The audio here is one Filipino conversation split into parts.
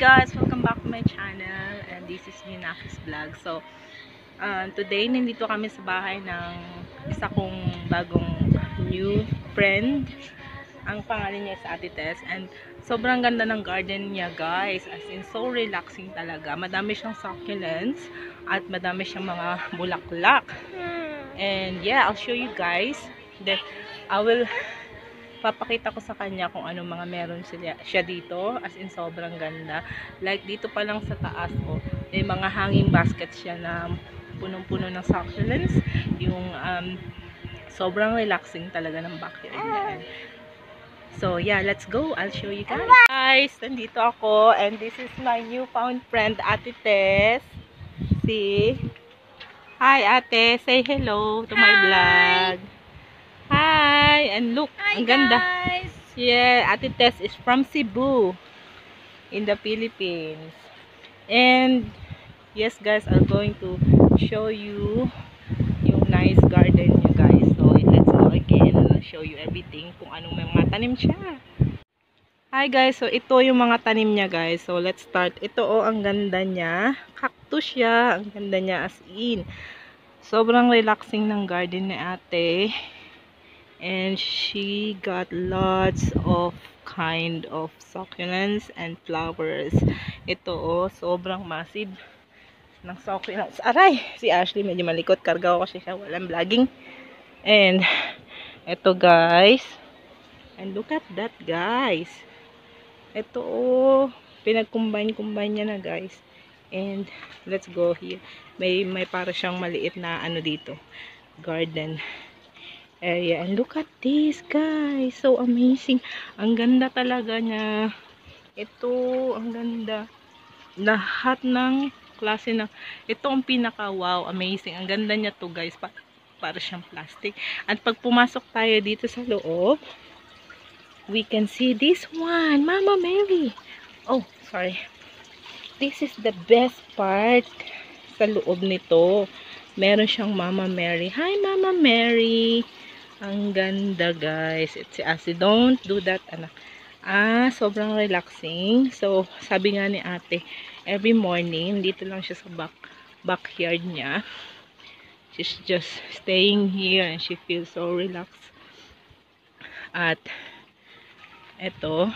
guys, welcome back to my channel and this is Minakis Vlog. So, today nandito kami sa bahay ng isa kong bagong new friend. Ang pangalan niya is Ate Tess and sobrang ganda ng garden niya guys, as in so relaxing talaga. Madami siyang succulents at madami siyang mga bulaklak. And yeah, I'll show you guys. Then I will papakita ko sa kanya kung ano mga meron siya dito, as in sobrang ganda. Like dito pa lang sa taas may mga hanging baskets siya na punong-puno ng succulents. Yung sobrang relaxing talaga ng backyard niya. So yeah, let's go. I'll show you guys. Guys, nandito ako and this is my newfound friend Ate Tess. See? Hi Ate, say hello to my vlog. Hi! And look, ang ganda. Guys. Yeah, Ate Tess is from Cebu in the Philippines. And yes guys, I'm going to show you yung nice garden niya guys. So let's go again and I'll show you everything kung anong may mga tanim siya. Hi guys, so ito yung mga tanim niya guys. So let's start. Ito ang ganda niya. Cactus siya. Ang ganda niya as in. Sobrang relaxing ng garden ni ate. And she got lots of kind of succulents and flowers. Ito sobrang massive ng succulents. Aray! Si Ashley medyo malikot. Karga ko kasi siya. Walang vlogging. And ito guys. And look at that guys. Ito pinag-combine niya na guys. And let's go here. May para siyang maliit na ano dito. Garden area. And look at this guys, so amazing. Ang ganda talaga niya. Ito ang ganda. Lahat ng klase ng ito ang pinaka wow, amazing. Ang ganda niya to guys, para siyang plastic. At pag pumasok tayo dito sa loob, we can see this one, Mama Mary. Oh sorry, this is the best part sa loob nito. Meron siyang Mama Mary. Hi Mama Mary. Ang ganda guys. It's Asi. Don't do that anak. Sobrang relaxing. So, sabi nga ni ate, every morning, dito lang siya sa backyard niya. She's just staying here and she feels so relaxed. At, eto,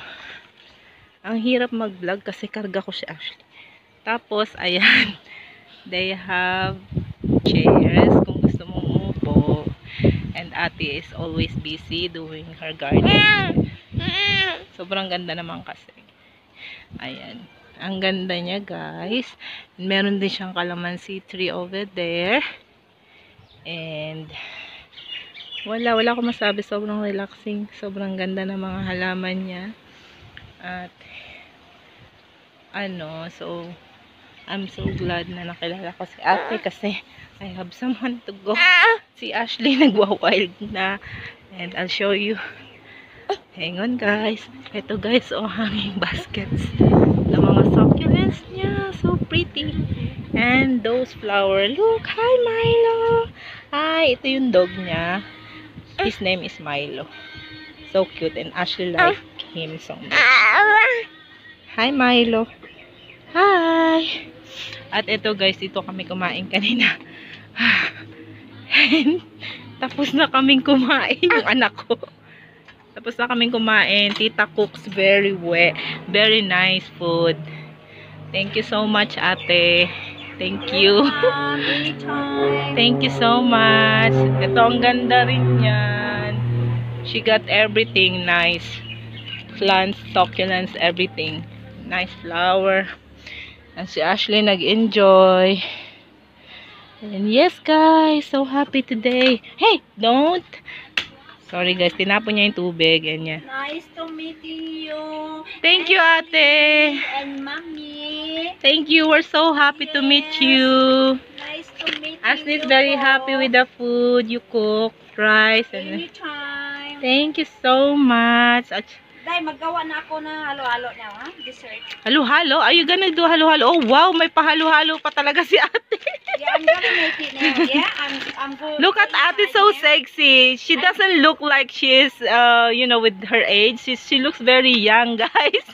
ang hirap mag-vlog kasi karga ko si Ashley. Tapos, ayan, they have chairs kung gusto mong umupo. And ate is always busy doing her garden. Sobrang ganda naman kasi. Ayan. Ang ganda niya guys. Meron din siyang calamansi tree over there. And wala akong masabi. Sobrang relaxing. Sobrang ganda ng mga halaman niya. At so I'm so glad na nakilala ko si ate kasi I have someone to go. Si Ashley nagwa-wild na. And I'll show you. Hang on guys. Ito guys, hanging baskets ng mga succulents niya. So pretty. And those flowers. Look, hi Milo. Hi, ito yung dog niya. His name is Milo. So cute and Ashley liked him so much. Hi Milo. Hi. At ito guys, dito kami kumain kanina. Tapos na kaming kumain yung anak ko. Tapos na kaming kumain. Tita cooks very nice food. Thank you so much ate. Thank you. Thank you so much. Ito ang ganda rin yan. She got everything nice. Plants, succulents, everything. Nice flower. And si Ashley nag-enjoy. And yes guys, so happy today. Hey, don't. Sorry guys, tinapon niya yung tubig. Ganyan. Nice to meet you. Thank you ate. And mommy. Thank you, we're so happy to meet you. Nice to meet you. Ashley is very happy with the food you cook. Rice. And Anytime. thank you so much. Day, maggawa na ako ng halo-halo na, ha? Dessert. Halo-halo? Are you gonna do halo-halo? Oh wow, may pahalo-halo pa talaga si ate. Yeah, I'm gonna make it now. Yeah, I'm good. Look at Ate, so sexy. She doesn't look like she's, you know, with her age. She looks very young, guys.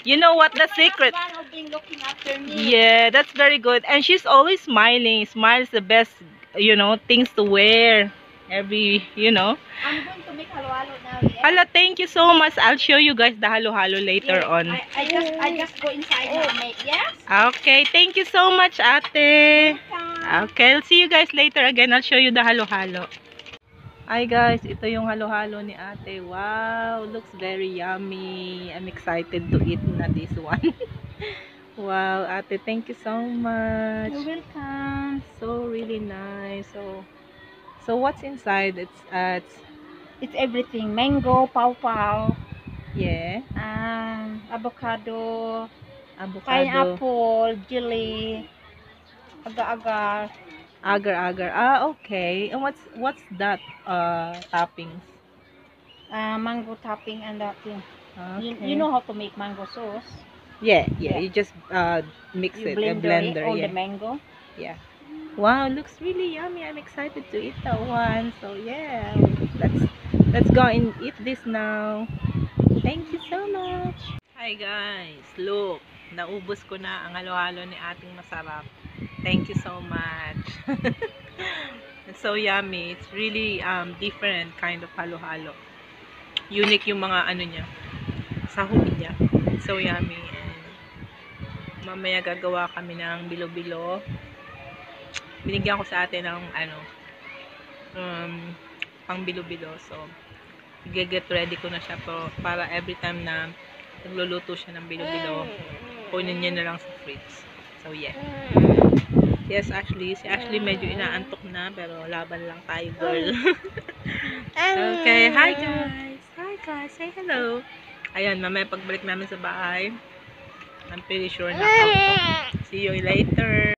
You know what the secret? My husband has been looking after me. Yeah, that's very good. And she's always smiling. Smile's the best, you know, things to wear. Every, you know. I'm going to make halo-halo now. Yeah. Hala, thank you so much. I'll show you guys the halo-halo later Yeah, on. I just go inside now and make. Yes. Okay, thank you so much, Ate. Welcome. Okay, I'll see you guys later again. I'll show you the halo-halo. Hi guys, ito yung halo-halo ni Ate. Wow, looks very yummy. I'm excited to eat na this one. Wow, Ate, thank you so much. You're welcome. So really nice. So what's inside? It's everything. Mango, pawpaw, Yeah, avocado, avocado, pineapple, jelly, agar-agar. agar-agar. Ah, okay. And what's that toppings? Mango topping and that thing. Okay. You know how to make mango sauce. Yeah, Yeah. you just mix You it in a blender, all yeah. the mango. Yeah. Wow, looks really yummy. I'm excited to eat that one. So yeah, let's go and eat this now. Thank you so much. Hi guys, look, naubos ko na ang halo-halo ni ating masarap. Thank you so much. It's so yummy. It's really different kind of halo-halo. Unique yung mga ano niya, sahog niya. It's so yummy. And mamaya gagawa kami ng bilo-bilo. Binigyan ko sa atin ng pang bilo-bilo. So get ready ko na siya para every time na nagluluto siya ng bilo-bilo, kunin niya na lang sa fridge. So yeah. Yes, actually, si Ashley medyo inaantok na, pero laban lang tayo, girl. Okay, hi guys. Hi guys, say hello. Ayan, mamaya pagbalik namin sa bahay, I'm pretty sure na out. See you later.